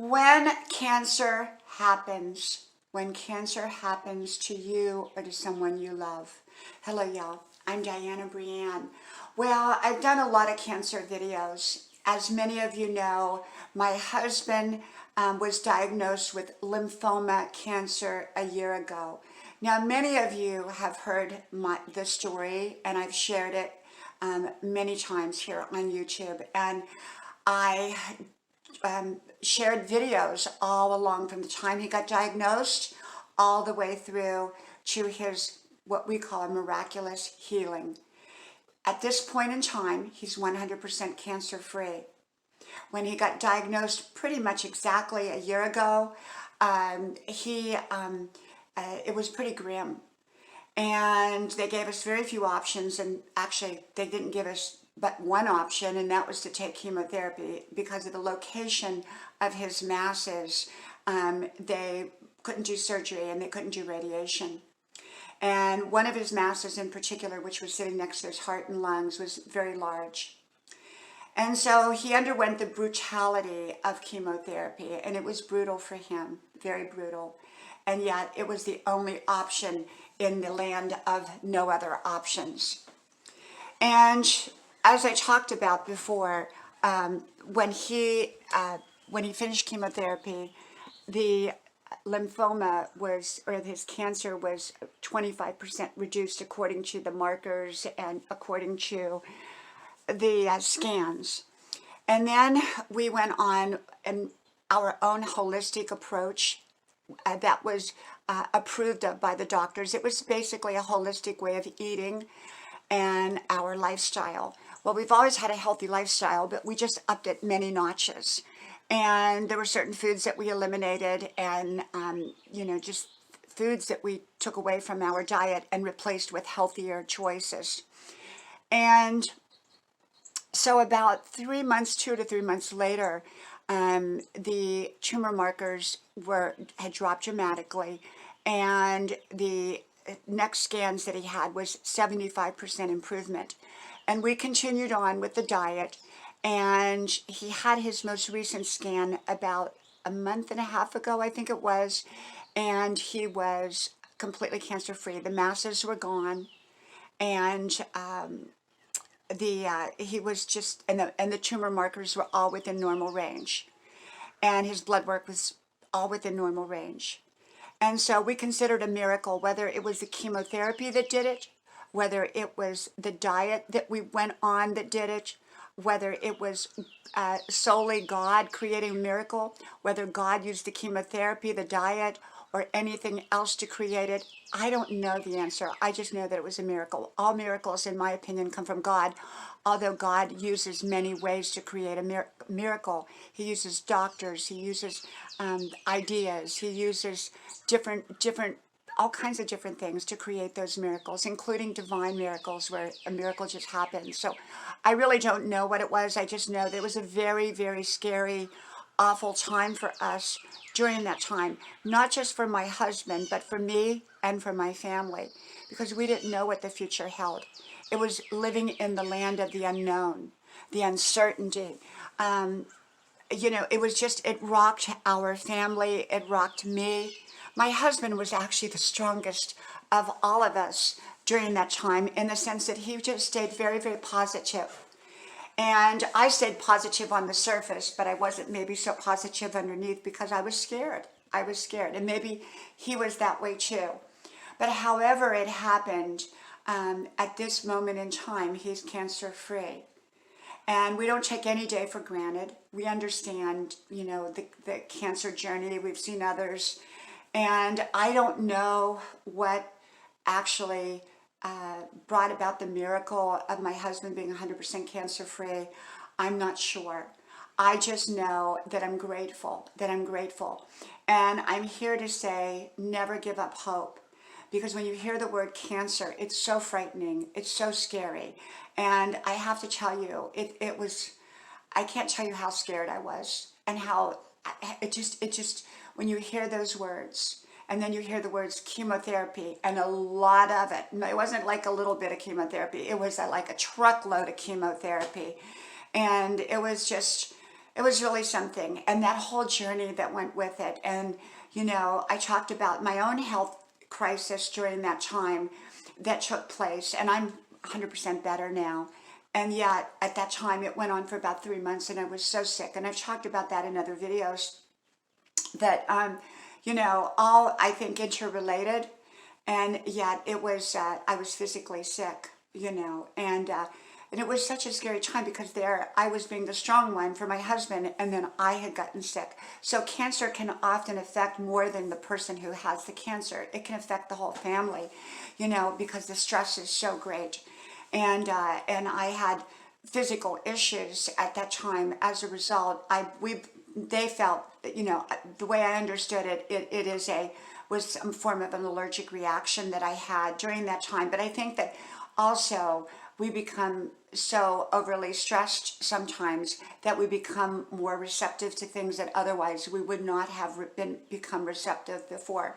When cancer when cancer happens to you or to someone you love. Hello, y'all. I'm Diana Brianne. Well, I've done a lot of cancer videos. As many of you know, my husband was diagnosed with lymphoma cancer a year ago. Now, many of you have heard the story, and I've shared it many times here on YouTube. And I shared videos all along from the time he got diagnosed all the way through to his what we call a miraculous healing. At this point in time, he's 100% cancer free. When he got diagnosed pretty much exactly a year ago, it was pretty grim. And they gave us very few options, and actually they didn't give us but one option, and that was to take chemotherapy because of the location of his masses. They couldn't do surgery and they couldn't do radiation. And one of his masses in particular, which was sitting next to his heart and lungs, was very large. And so he underwent the brutality of chemotherapy, and it was brutal for him, very brutal. And yet it was the only option in the land of no other options. And as I talked about before, when he finished chemotherapy, the lymphoma was, or his cancer was 25% reduced according to the markers and according to the scans. And then we went on in our own holistic approach that was approved of by the doctors. It was basically a holistic way of eating and our lifestyle. Well, we've always had a healthy lifestyle, but we just upped it many notches. And there were certain foods that we eliminated, and just foods that we took away from our diet and replaced with healthier choices. And so about 3 months, 2 to 3 months later, the tumor markers had dropped dramatically, and the next scans that he had was 75% improvement. And we continued on with the diet, and he had his most recent scan about a month and a half ago, I think it was, and he was completely cancer free. The masses were gone, and he was just, and the tumor markers were all within normal range, and his blood work was all within normal range. And so we considered a miracle, whether it was the chemotherapy that did it, whether it was the diet that we went on that did it, whether it was solely God creating a miracle, whether God used the chemotherapy, the diet, or anything else to create it. I don't know the answer. I just know that it was a miracle. All miracles, in my opinion, come from God, although God uses many ways to create a miracle. He uses doctors, he uses ideas, he uses different all kinds of different things to create those miracles, including divine miracles where a miracle just happens. So I really don't know what it was. I just know that it was a very, very scary, awful time for us during that time, not just for my husband, but for me and for my family, because we didn't know what the future held. It was living in the land of the unknown, the uncertainty. It rocked our family, it rocked me. My husband was actually the strongest of all of us during that time, in the sense that he just stayed very, very positive. And I stayed positive on the surface, but I wasn't maybe so positive underneath because I was scared. I was scared, and maybe he was that way too. But however it happened, at this moment in time, he's cancer free. And we don't take any day for granted. We understand, the cancer journey. We've seen others. And I don't know what actually brought about the miracle of my husband being 100% cancer free. I'm not sure. I just know that I'm grateful, And I'm here to say, never give up hope. Because when you hear the word cancer, it's so frightening, it's so scary. And I have to tell you, I can't tell you how scared I was, and how it just, when you hear those words, and then you hear the words chemotherapy, and a lot of it. It wasn't like a little bit of chemotherapy, it was like a truckload of chemotherapy. And it was just, It was really something. And that whole journey that went with it. And, you know, I talked about my own health crisis during that time that took place. And I'm 100% better now. And yet, at that time, it went on for about 3 months, and I was so sick. And I've talked about that in other videos that, you know, all I think interrelated. And yet, it was, I was physically sick, you know, and it was such a scary time because there I was being the strong one for my husband, and then I had gotten sick. So cancer can often affect more than the person who has the cancer. It can affect the whole family, you know, because the stress is so great. And I had physical issues at that time as a result. They felt that, you know, the way I understood it, it is a was some form of an allergic reaction that I had during that time. But I think that also we become so overly stressed sometimes that we become more receptive to things that otherwise we would not have become receptive before.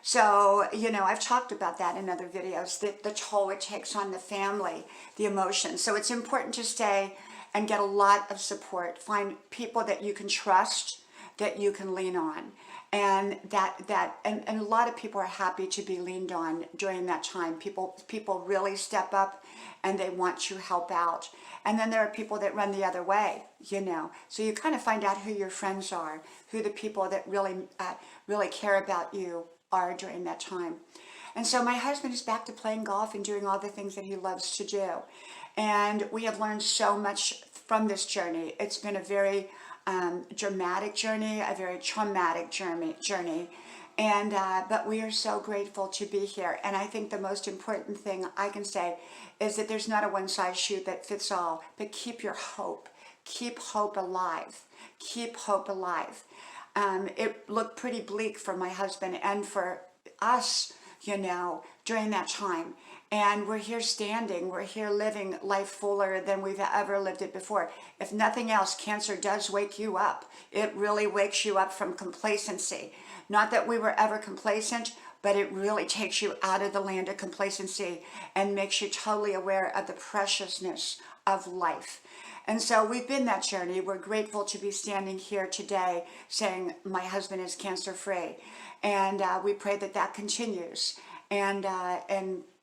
So, you know, I've talked about that in other videos, the toll it takes on the family, the emotions. So it's important to stay and get a lot of support. Find people that you can trust, that you can lean on. And and a lot of people are happy to be leaned on during that time. People really step up and they want to help out. And then there are people that run the other way, you know. So you kind of find out who your friends are, who the people that really care about you are during that time. And so my husband is back to playing golf and doing all the things that he loves to do. And we have learned so much from this journey. It's been a very dramatic journey, a very traumatic journey. And but we are so grateful to be here. And I think the most important thing I can say is that there's not a one size shoe that fits all, but keep your hope. Keep hope alive. Keep hope alive. It looked pretty bleak for my husband and for us, you know, during that time. And we're here standing, we're here living life fuller than we've ever lived it before. If nothing else, cancer does wake you up. It really wakes you up from complacency. Not that we were ever complacent, but it really takes you out of the land of complacency and makes you totally aware of the preciousness of life. And so we've been that journey. We're grateful to be standing here today saying my husband is cancer free. And we pray that that continues. And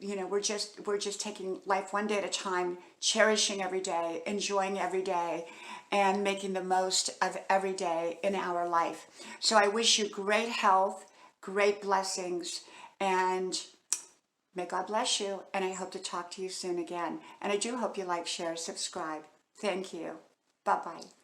you know, we're just taking life one day at a time, cherishing every day, enjoying every day, and making the most of every day in our life. So I wish you great health, great blessings, and may God bless you. And I hope to talk to you soon again. And I do hope you like, share, subscribe. Thank you. Bye-bye.